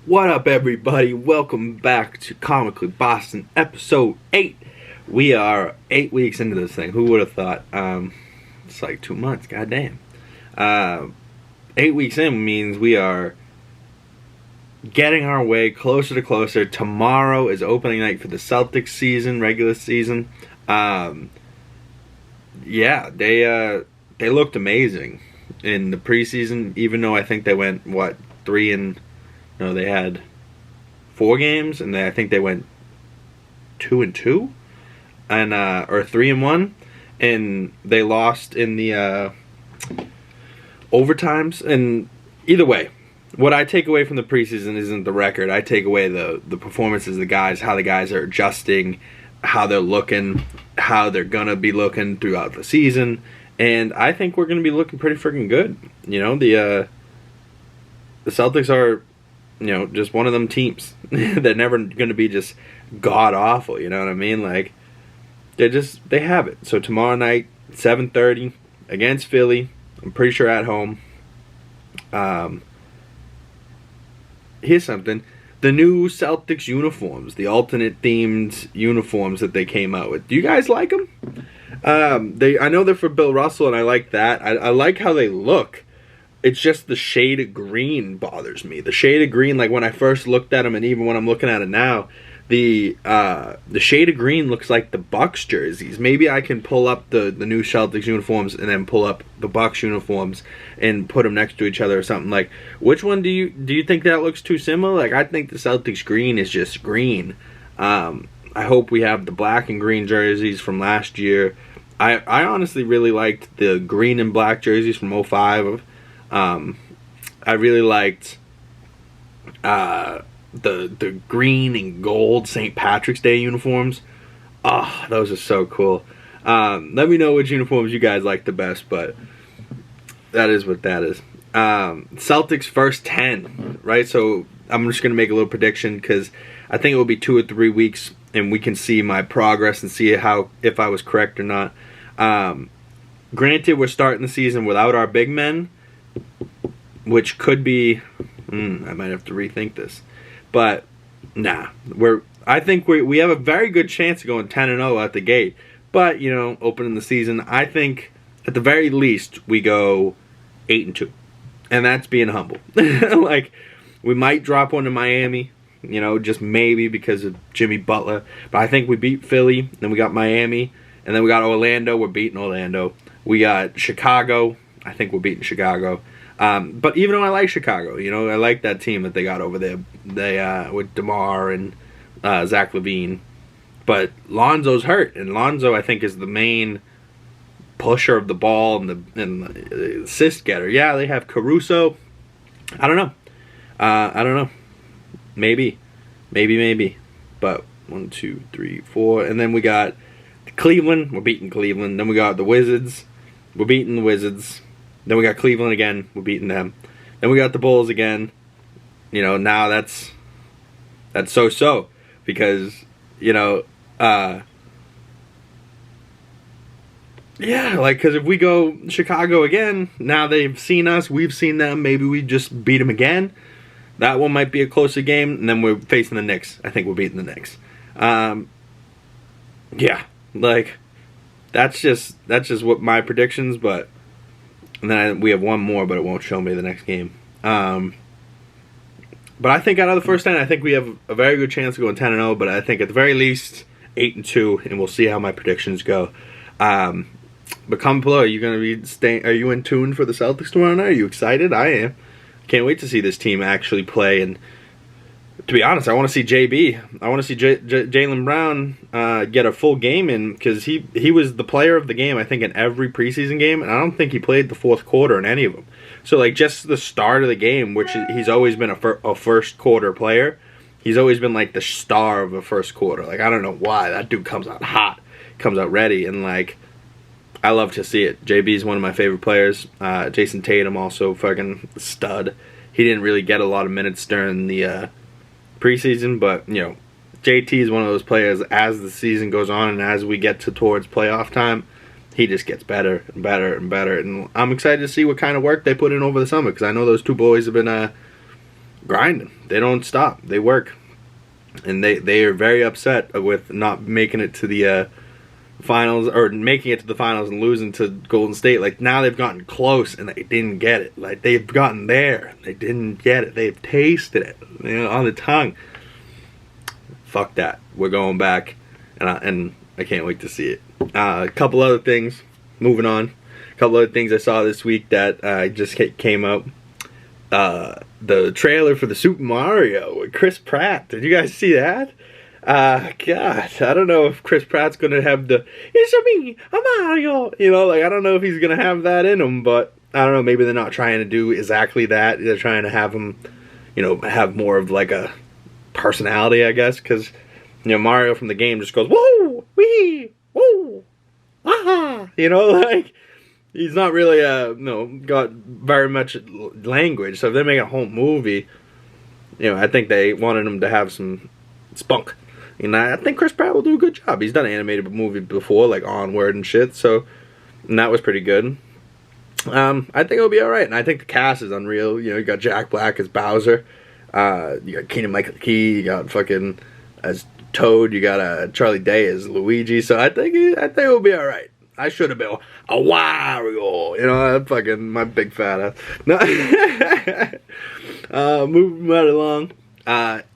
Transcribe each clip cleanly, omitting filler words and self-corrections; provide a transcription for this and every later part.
What up, everybody? Welcome back to Comically Boston, episode 8. We are 8 weeks into this thing. Who would have thought? It's like 2 months, goddamn. 8 weeks in means we are getting our way closer to closer. Tomorrow is opening night for the Celtics season, regular season. Yeah, they looked amazing in the preseason, even though I think they went, 3 and... No, they had 4 games, and I think they went 2-2, and or 3-1, and they lost in the overtimes. And either way, what I take away from the preseason isn't the record. I take away the performances of the guys, how the guys are adjusting, how they're looking, how they're gonna be looking throughout the season, and I think we're gonna be looking pretty freaking good. You know, the Celtics are, just one of them teams. They're never going to be just god-awful, you know what I mean? Like, they have it. So tomorrow night, 7:30, against Philly. I'm pretty sure at home. Here's something. The new Celtics uniforms, the alternate-themed uniforms that they came out with. Do you guys like them? I know they're for Bill Russell, and I like that. I like how they look. It's just the shade of green bothers me. The shade of green, like when I first looked at them, and even when I'm looking at it now, the shade of green looks like the Bucks jerseys. Maybe I can pull up the new Celtics uniforms and then pull up the Bucks uniforms and put them next to each other or something. Like, which one do you think that looks too similar? Like, I think the Celtics green is just green. I hope we have the black and green jerseys from last year. I honestly really liked the green and black jerseys from 2005. I really liked the green and gold St. Patrick's Day uniforms. Oh, those are so cool. Let me know which uniforms you guys like the best, but that is what that is. Celtics first 10, right? So I'm just going to make a little prediction because I think it will be 2 or 3 weeks and we can see my progress and see if I was correct or not. Granted, we're starting the season without our big men, which could be, I might have to rethink this, but nah, I think we have a very good chance of going 10-0 at the gate. But opening the season, I think at the very least we go 8-2, and that's being humble. Like, we might drop one to Miami, just maybe because of Jimmy Butler. But I think we beat Philly, then we got Miami, and then we got Orlando. We're beating Orlando. We got Chicago. I think we're beating Chicago. But even though I like Chicago, I like that team that they got over there. They with DeMar and Zach LaVine. But Lonzo's hurt, and Lonzo, I think, is the main pusher of the ball and the assist getter. Yeah, they have Caruso. I don't know. Maybe. But 1, 2, 3, 4, and then we got Cleveland. We're beating Cleveland. Then we got the Wizards. We're beating the Wizards. Then we got Cleveland again. We're beating them. Then we got the Bulls again. Now that's so-so. Because, because if we go Chicago again, now they've seen us, we've seen them, maybe we just beat them again. That one might be a closer game, and then we're facing the Knicks. I think we're beating the Knicks. That's just what my predictions, but... And then we have one more, but it won't show me the next game. But I think out of the first 10, I think we have a very good chance of going 10-0. But I think at the very least 8-2, and we'll see how my predictions go. But comment below. Are you going to be staying? Are you in tune for the Celtics tomorrow night? Are you excited? I am. Can't wait to see this team actually play. And to be honest, I want to see JB. I want to see Jaylen Brown get a full game in, because he was the player of the game, I think, in every preseason game, and I don't think he played the fourth quarter in any of them. So, just the start of the game, which he's always been a first quarter player. He's always been, the star of the first quarter. I don't know why. That dude comes out hot, comes out ready, and, I love to see it. JB's one of my favorite players. Jason Tatum also fucking stud. He didn't really get a lot of minutes during the preseason, but JT is one of those players. As the season goes on and as we get towards playoff time, he just gets better and better and better. And I'm excited to see what kind of work they put in over the summer, because I know those two boys have been grinding. They don't stop. They work. And they are very upset with not making it to the finals, or making it to the finals and losing to Golden State. Like, now they've gotten close and they didn't get it. Like, they've gotten there, they didn't get it. They've tasted it, on the tongue. Fuck that. We're going back, and I can't wait to see it. A couple other things. Moving on. A couple other things I saw this week that just came out. The trailer for the Super Mario with Chris Pratt. Did you guys see that? God, I don't know if Chris Pratt's gonna have the "It's me, a Mario," I don't know if he's gonna have that in him, but I don't know, maybe they're not trying to do exactly that. They're trying to have him, have more of like a personality, I guess, because, Mario from the game just goes, "Whoa, wee, whoa, ah," like, he's not really, got very much language, so if they make a whole movie, I think they wanted him to have some spunk. And I think Chris Pratt will do a good job. He's done an animated movie before, like Onward and shit, and that was pretty good. I think it'll be alright, and I think the cast is unreal. You got Jack Black as Bowser, you got Keegan-Michael Key, you got fucking as Toad, you got Charlie Day as Luigi, so I think it'll be alright. I should have been a Wario, fucking my big fat ass. No. Moving right along.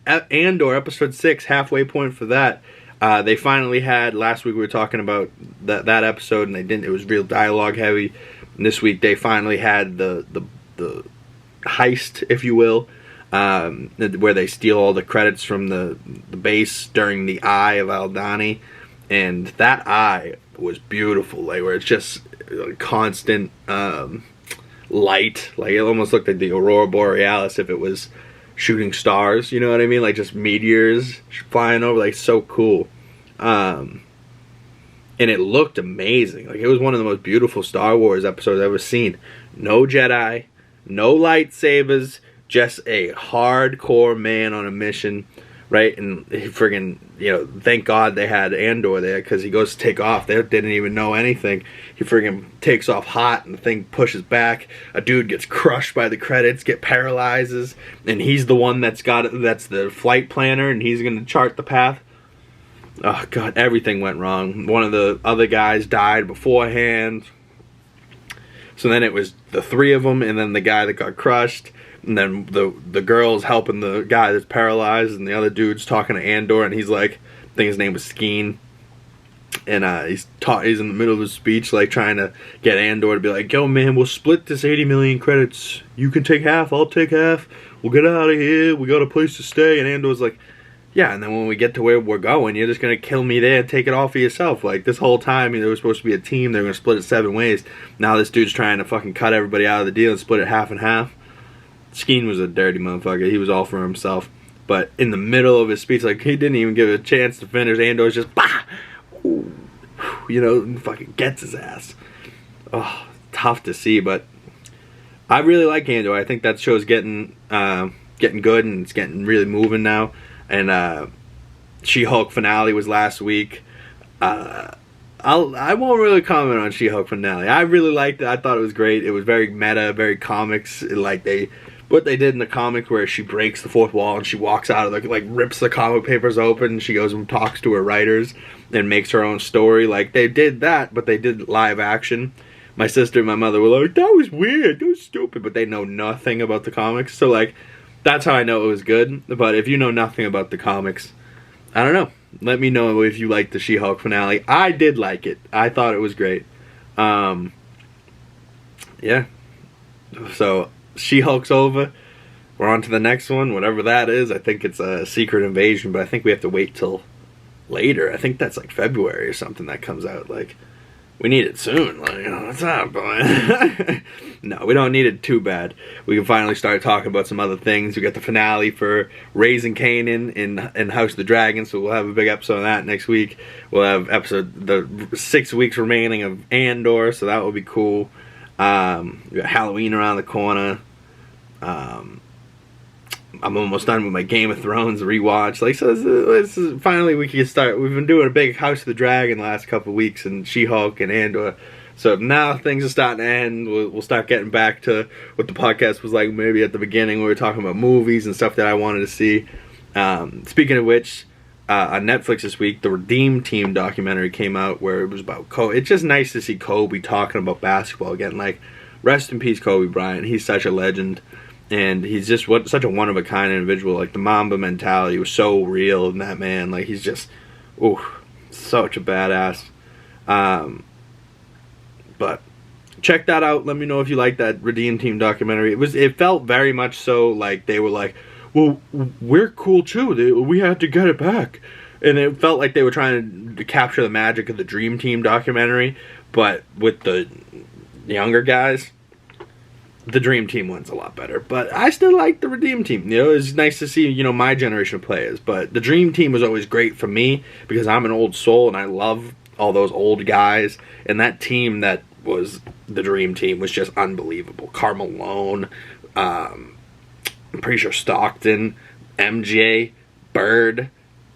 Andor episode 6, halfway point for that. They finally had, last week we were talking about that episode, and it was real dialogue heavy. And this week they finally had the heist, if you will, where they steal all the credits from the base during the Eye of Aldani, and that eye was beautiful, like, where it's just constant light, like it almost looked like the Aurora Borealis if it was shooting stars, you know what I mean, like just meteors flying over, like so cool. And it looked amazing. Like, it was one of the most beautiful Star Wars episodes I've ever seen. No Jedi, no lightsabers, just a hardcore man on a mission, right? And he friggin', thank God they had Andor there, because he goes to take off. They didn't even know anything. He friggin' takes off hot, and the thing pushes back. A dude gets crushed by the credits, paralyzes, and he's the one that's the flight planner, and he's gonna chart the path. Oh God, everything went wrong. One of the other guys died beforehand. So then it was the three of them, and then the guy that got crushed. And then the girl's helping the guy that's paralyzed, and the other dude's talking to Andor, and he's like, I think his name was Skeen, and he's in the middle of his speech, like trying to get Andor to be like, "Yo, man, we'll split this 80 million credits. You can take half, I'll take half. We'll get out of here. We got a place to stay." And Andor's like, "Yeah, and then when we get to where we're going, you're just gonna kill me there and take it all for yourself. Like, this whole time, there was supposed to be a team. They're gonna split it 7 ways. Now this dude's trying to fucking cut everybody out of the deal and split it half and half." Skeen was a dirty motherfucker. He was all for himself. But in the middle of his speech, like, he didn't even give a chance to finish. Andor's just, bah! Ooh, fucking gets his ass. Oh, tough to see, but I really like Andor. I think that show's getting good, and it's getting really moving now. And She-Hulk finale was last week. I won't really comment on She-Hulk finale. I really liked it. I thought it was great. It was very meta, very comics. Like, what they did in the comic, where she breaks the fourth wall and she walks out of rips the comic papers open, and she goes and talks to her writers and makes her own story. Like, they did that, but they did live action. My sister and my mother were like, "That was weird, that was stupid," but they know nothing about the comics. So, like, that's how I know it was good. But if you know nothing about the comics, I don't know. Let me know if you liked the She-Hulk finale. I did like it. I thought it was great. Yeah. So, She-Hulk's over. We're on to the next one, whatever that is. I think it's a Secret Invasion, but I think we have to wait till later. I think that's like February or something that comes out. Like, we need it soon. Like, what's up, boy? No, we don't need it too bad. We can finally start talking about some other things. We got the finale for Raising Kanan in House of the Dragon, so we'll have a big episode of that next week. We'll have the 6 weeks remaining of Andor, so that will be cool. We got Halloween around the corner. I'm almost done with my Game of Thrones rewatch. Like, so this is finally we can start. We've been doing a big House of the Dragon the last couple of weeks, and She-Hulk and Andor. So now things are starting to end. We'll start getting back to what the podcast was like maybe at the beginning. We were talking about movies and stuff that I wanted to see. Speaking of which, on Netflix this week, the Redeem Team documentary came out where it was about Kobe. It's just nice to see Kobe talking about basketball again. Like, rest in peace, Kobe Bryant. He's such a legend. And he's just such a one-of-a-kind individual. Like, the Mamba mentality was so real in that man. Like, he's just, such a badass. But check that out. Let me know if you like that Redeem Team documentary. It felt very much so like they were like, well, we're cool too. We had to get it back. And it felt like they were trying to capture the magic of the Dream Team documentary. But with the younger guys, the Dream Team one's a lot better. But I still like the Redeem Team. You know, it's nice to see, my generation of players. But the Dream Team was always great for me because I'm an old soul and I love all those old guys. And that team that was the Dream Team was just unbelievable. Carmelo, I'm pretty sure Stockton, MJ, Bird,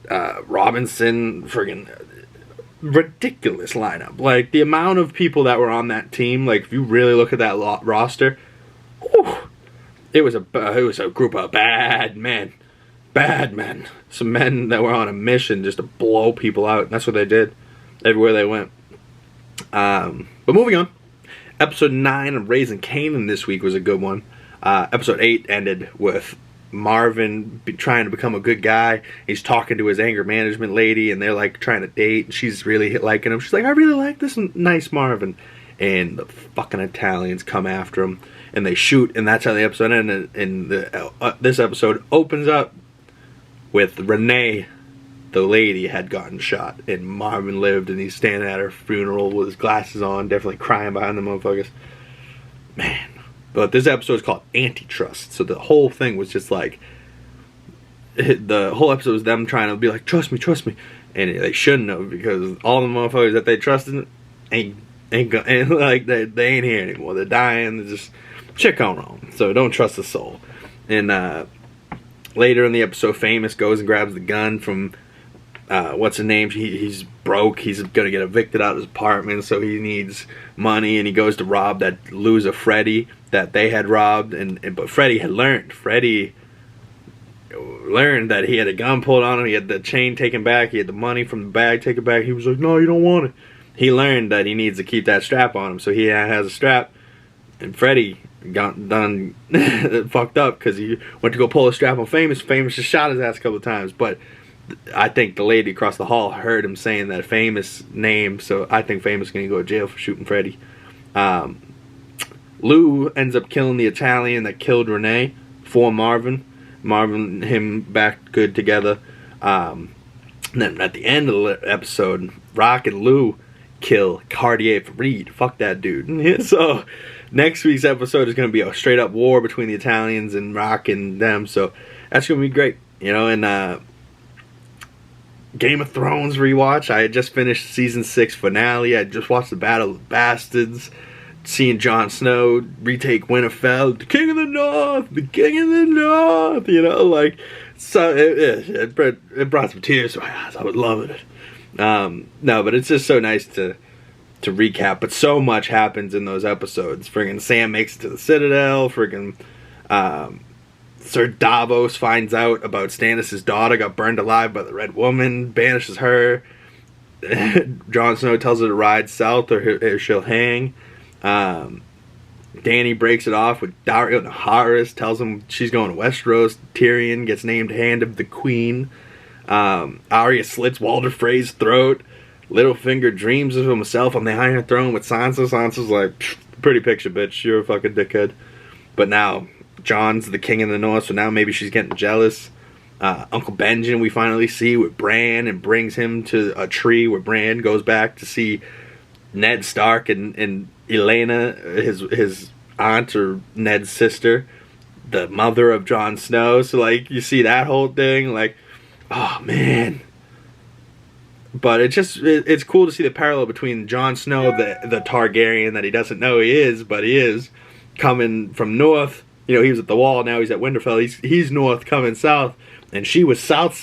Robinson, friggin' ridiculous lineup. Like, the amount of people that were on that team, like, if you really look at that roster, it was a group of bad men. Some men that were on a mission just to blow people out, and that's what they did everywhere they went. But moving on, episode 9 of Raising Kanan this week was a good one. Episode 8 ended with Marvin trying to become a good guy. He's talking to his anger management lady, and they're like trying to date, and she's really liking him. She's like, I really like this nice Marvin. And the fucking Italians come after him, and they shoot, and that's how the episode ended. And this episode opens up with Renee, the lady, had gotten shot, and Marvin lived, and he's standing at her funeral with his glasses on, definitely crying behind the motherfuckers. Man. But this episode is called Antitrust, so the whole thing was just like, the whole episode was them trying to be like, trust me, and they shouldn't have, because all the motherfuckers that they trusted ain't like, they ain't here anymore. They're dying. There's just shit going on. So don't trust a soul. And later in the episode, Famous goes and grabs the gun from what's his name? He's broke. He's gonna get evicted out of his apartment, so he needs money, and he goes to rob that loser Freddie that they had robbed, but Freddie had learned. Freddie learned that he had a gun pulled on him. He had the chain taken back. He had the money from the bag taken back. He was like, no, you don't want it. He learned that he needs to keep that strap on him, so he has a strap. And Freddie got done fucked up because he went to go pull a strap on Famous. Famous just shot his ass a couple of times, but I think the lady across the hall heard him saying that Famous name, so I think Famous is going to go to jail for shooting Freddie. Lou ends up killing the Italian that killed Renee for Marvin. Marvin and him back good together. And then at the end of the episode, Rock and Lou kill Cartier Reed. Fuck that dude. So next week's episode is going to be a straight up war between the Italians and Rock and them. So that's going to be great. And Game of Thrones rewatch. I had just finished season 6 finale. I just watched the Battle of the Bastards. Seeing Jon Snow retake Winterfell, the King of the North, so it brought some tears to my eyes. I was loving it. No, but it's just so nice to recap. But so much happens in those episodes. Friggin' Sam makes it to the Citadel. Friggin' Sir Davos finds out about Stannis' daughter got burned alive by the Red Woman, banishes her. Jon Snow tells her to ride south or she'll hang. Dany breaks it off with Dario Naharis, tells him she's going to Westeros. Tyrion gets named Hand of the Queen. Arya slits Walder Frey's throat. Littlefinger dreams of himself on the Iron Throne with Sansa. Sansa's like, pretty picture, bitch. You're a fucking dickhead. But now, Jon's the king in the north, so now maybe she's getting jealous. Uncle Benjen we finally see with Bran and brings him to a tree where Bran goes back to see Ned Stark and Elena, his aunt or Ned's sister, the mother of Jon Snow. So like you see that whole thing, like, oh man. But it's cool to see the parallel between Jon Snow, the Targaryen that he doesn't know he is, but he is, coming from north. He was at the Wall, now he's at Winterfell. He's north coming south, and she was south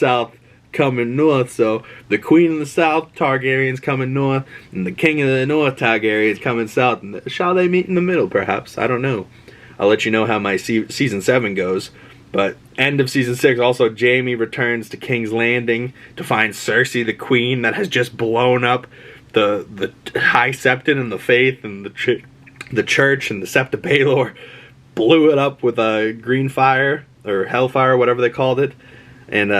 coming north. So the queen in the south, Targaryen's coming north, and the king of the north, Targaryen's coming south. And shall they meet in the middle, perhaps? I don't know. I'll let you know how my season 7 goes. But end of season 6, also Jaime returns to King's Landing to find Cersei, the queen, that has just blown up the High Septon and the Faith and the church and the Sept of Baelor. Blew it up with a green fire, or hellfire, whatever they called it. And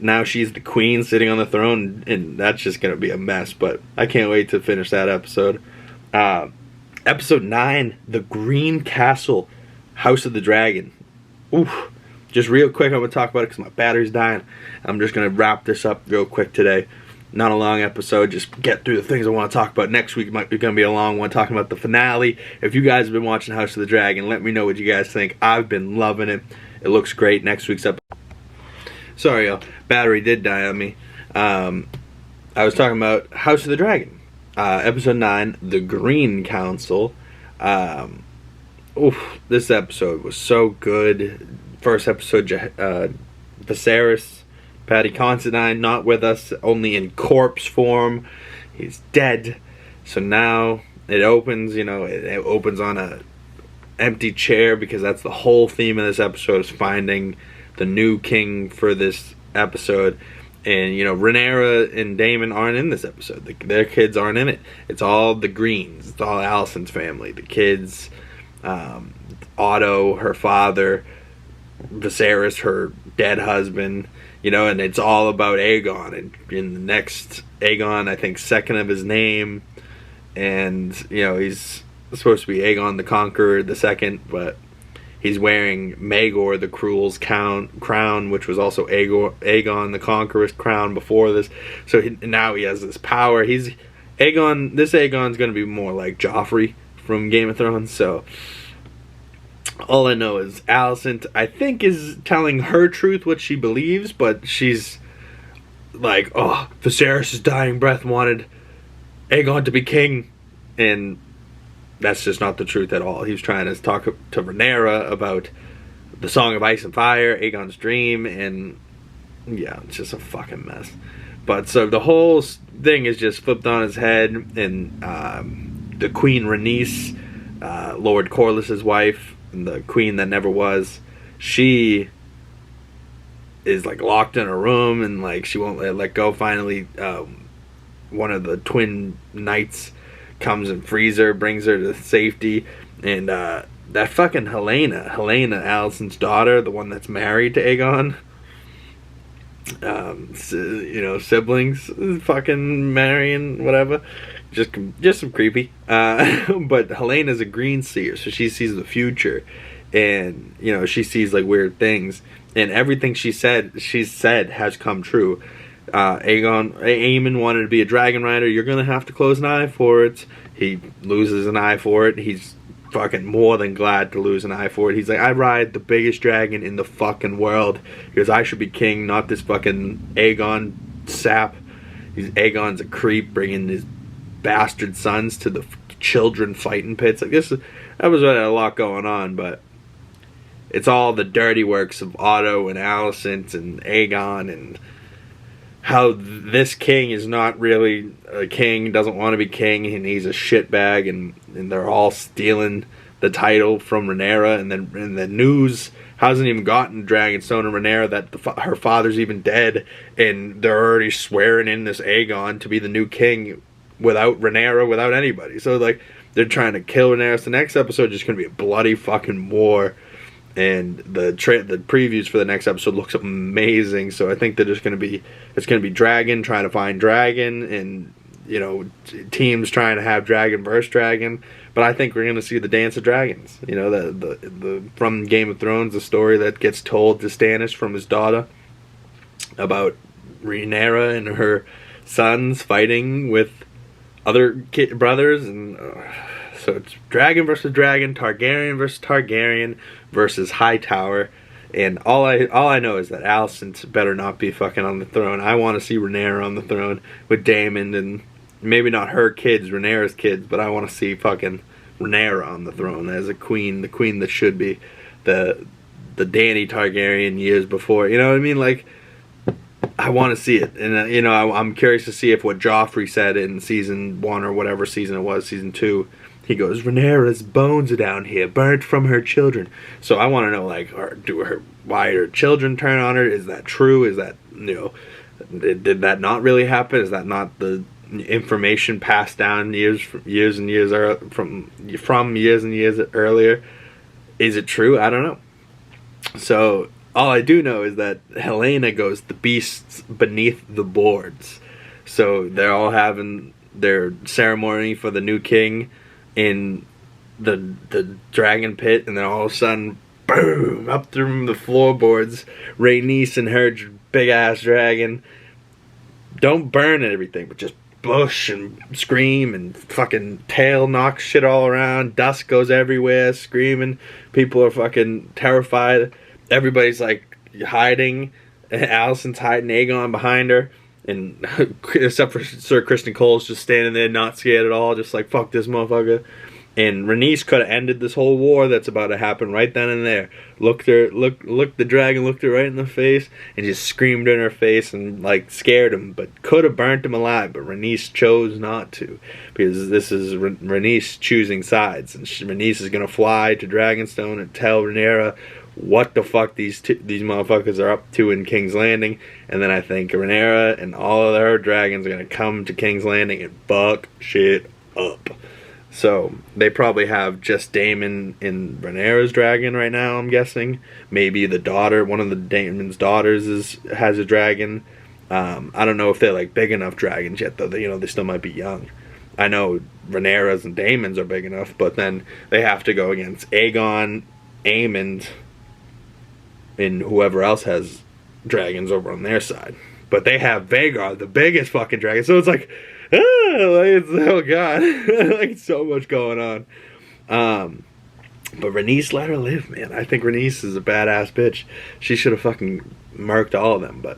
now she's the queen sitting on the throne, and that's just going to be a mess. But I can't wait to finish that episode. Episode 9, The Green Castle, House of the Dragon. Oof. Just real quick, I'm going to talk about it because my battery's dying. I'm just going to wrap this up real quick today. Not a long episode, just get through the things I want to talk about. Next week might be going to be a long one, talking about the finale. If you guys have been watching House of the Dragon, let me know what you guys think. I've been loving it. It looks great. Next week's episode. Sorry, y'all. Battery did die on me. I was talking about House of the Dragon. Episode 9, The Green Council. This episode was so good. First episode, Viserys, Paddy Considine, not with us, only in corpse form. He's dead. So now it opens, it opens on a empty chair, because that's the whole theme of this episode, is finding the new king for this episode. And, Rhaenyra and Daemon aren't in this episode. Their kids aren't in it. It's all the Greens. It's all Alicent's family. The kids, Otto, her father, Viserys, her dead husband, and it's all about Aegon. And in the next, Aegon, I think, second of his name. And, he's supposed to be Aegon the Conqueror the second, but he's wearing Maegor the Cruel's crown, which was also Aegon the Conqueror's crown before this. So now he has this power. This Aegon's going to be more like Joffrey from Game of Thrones. So all I know is Alicent, I think, is telling her truth, what she believes, but she's like, Viserys' dying breath wanted Aegon to be king, and that's just not the truth at all. He was trying to talk to Rhaenyra about the Song of Ice and Fire, Aegon's dream, and yeah, it's just a fucking mess. But so the whole thing is just flipped on his head, and the Queen Rhaenys, Lord Corlys's wife, and the queen that never was, she is like locked in a room, and like she won't let go. Finally, one of the twin knights comes and frees her, brings her to safety, and that fucking Helena, Alicent's daughter, the one that's married to Aegon, siblings, fucking marrying, whatever. Just some creepy. But Helena's a green seer, so she sees the future, and she sees like weird things, and everything she's said has come true. Aemon wanted to be a dragon rider. You're gonna have to close an eye for it. He loses an eye for it. He's fucking more than glad to lose an eye for it. He's like, I ride the biggest dragon in the fucking world because I should be king, not this fucking Aegon sap. Aegon's a creep, bringing his bastard sons to the children fighting pits. Like that was a lot going on, but it's all the dirty works of Otto and Alicent and Aegon, and how this king is not really a king, doesn't want to be king, and he's a shitbag, and they're all stealing the title from Rhaenyra, and the news hasn't even gotten Dragonstone and Rhaenyra that her father's even dead, and they're already swearing in this Aegon to be the new king without Rhaenyra, without anybody. So like they're trying to kill Rhaenyra. So the next episode is just going to be a bloody fucking war. And the previews for the next episode looks amazing. So I think they're just going to be, it's going to be Dragon trying to find Dragon, and teams trying to have Dragon versus Dragon. But I think we're going to see the Dance of Dragons. The from Game of Thrones, the story that gets told to Stannis from his daughter about Rhaenyra and her sons fighting with other brothers, and so it's Dragon versus Dragon, Targaryen versus Targaryen versus Hightower, and all I know is that Alicent better not be fucking on the throne. I want to see Rhaenyra on the throne with Daemon, and maybe not her kids, Rhaenyra's kids, but I want to see fucking Rhaenyra on the throne as a queen, the queen that should be, the Dany Targaryen years before. You know what I mean? Like, I want to see it, and you know, I'm curious to see if what Joffrey said in season 1 or whatever season it was, season 2. He goes, Rhaenyra's bones are down here, burnt from her children. So I want to know, like, why her children turn on her? Is that true? Is that, you know, did that not really happen? Is that not the information passed down years from years and years earlier? Is it true? I don't know. So all I do know is that Helena goes, the beasts beneath the boards. So they're all having their ceremony for the new king in the dragon pit, and then all of a sudden, boom, up through the floorboards, Rhaenys and her big ass dragon don't burn everything, but just bush and scream and fucking tail knocks shit all around, dust goes everywhere, screaming, people are fucking terrified, everybody's like hiding, Alicent's hiding Aegon behind her, and except for Sir Kristen Cole's just standing there not scared at all, just like, fuck this motherfucker. And Rhaenys could have ended this whole war that's about to happen right then and there. Looked the dragon looked her right in the face and just screamed in her face and like scared him, but could have burnt him alive. But Rhaenys chose not to, because this is Rhaenys choosing sides, and Rhaenys is gonna fly to Dragonstone and tell Rhaenyra what the fuck these motherfuckers are up to in King's Landing. And then I think Rhaenyra and all of her dragons are gonna come to King's Landing and fuck shit up. So they probably have just Daemon in Rhaenyra's dragon right now, I'm guessing. Maybe the daughter, one of the Daemon's daughters has a dragon. I don't know if they're like big enough dragons yet, though. You know, they still might be young. I know Rhaenyra's and Daemon's are big enough, but then they have to go against Aegon, Aemond, and whoever else has dragons over on their side. But they have Vhagar, the biggest fucking dragon. So it's like, oh god, like so much going on. But Rhaenys, let her live, man. I think Rhaenys is a badass bitch. She should have fucking murked all of them, but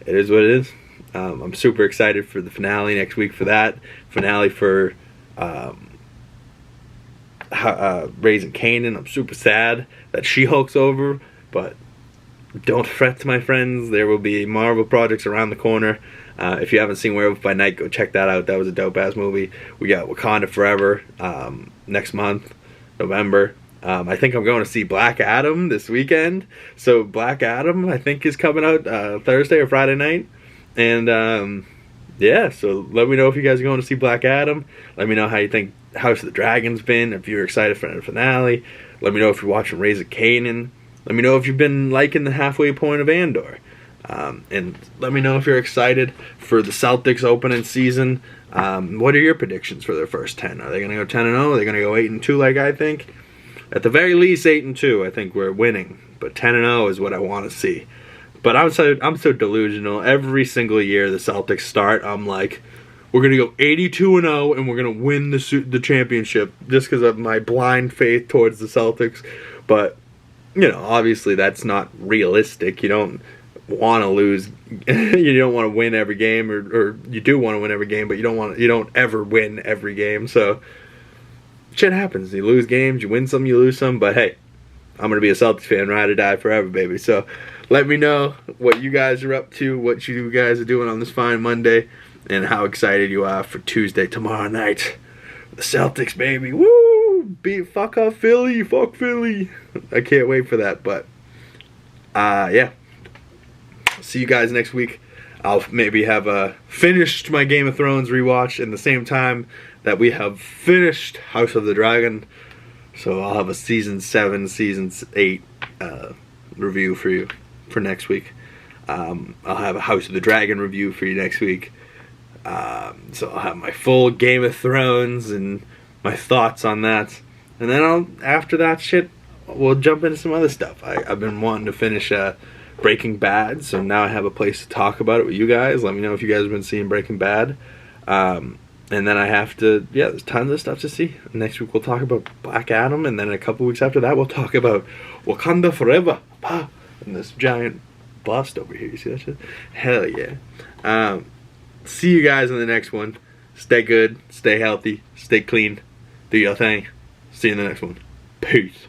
it is what it is. I'm super excited for the finale next week for that. Finale for Raising Kanan. I'm super sad that She-Hulk's over, but don't fret, my friends. There will be Marvel projects around the corner. If you haven't seen Werewolf by Night, go check that out. That was a dope-ass movie. We got Wakanda Forever next month, November. I think I'm going to see Black Adam this weekend. So Black Adam, I think, is coming out Thursday or Friday night. And yeah, so let me know if you guys are going to see Black Adam. Let me know how you think House of the Dragon's been, if you're excited for the finale. Let me know if you're watching Raising Kanan. Let me know if you've been liking the halfway point of Andor. And let me know if you're excited for the Celtics opening season. What are your predictions for their first 10? Are they going to go 10-0? Are they going to go 8-2 like I think? At the very least, 8-2. I think we're winning. But 10-0 is what I want to see. But I'm so delusional. Every single year the Celtics start, I'm like, we're going to go 82-0 and we're going to win the championship just because of my blind faith towards the Celtics. But, you know, obviously that's not realistic. You don't want to lose. You don't want to win every game, or you do want to win every game, but you don't ever win every game. So shit happens. You lose games, you win some, you lose some. But hey, I'm going to be a Celtics fan, ride or die forever, baby. So let me know what you guys are up to, what you guys are doing on this fine Monday, and how excited you are for Tuesday, tomorrow night. The Celtics, baby. Woo! Fuck off Philly. Fuck Philly. I can't wait for that. But yeah. See you guys next week. I'll maybe have finished my Game of Thrones rewatch in the same time that we have finished House of the Dragon. So I'll have a season 7, season 8 review for you for next week. I'll have a House of the Dragon review for you next week. So I'll have my full Game of Thrones and my thoughts on that. And then after that shit, we'll jump into some other stuff. I've been wanting to finish Breaking Bad, so now I have a place to talk about it with you guys. Let me know if you guys have been seeing Breaking Bad. And then I have to, there's tons of stuff to see. Next week we'll talk about Black Adam, and then a couple weeks after that we'll talk about Wakanda Forever. And this giant bust over here, you see that shit? Hell yeah. See you guys in the next one. Stay good, stay healthy, stay clean, do your thing. See you in the next one. Peace.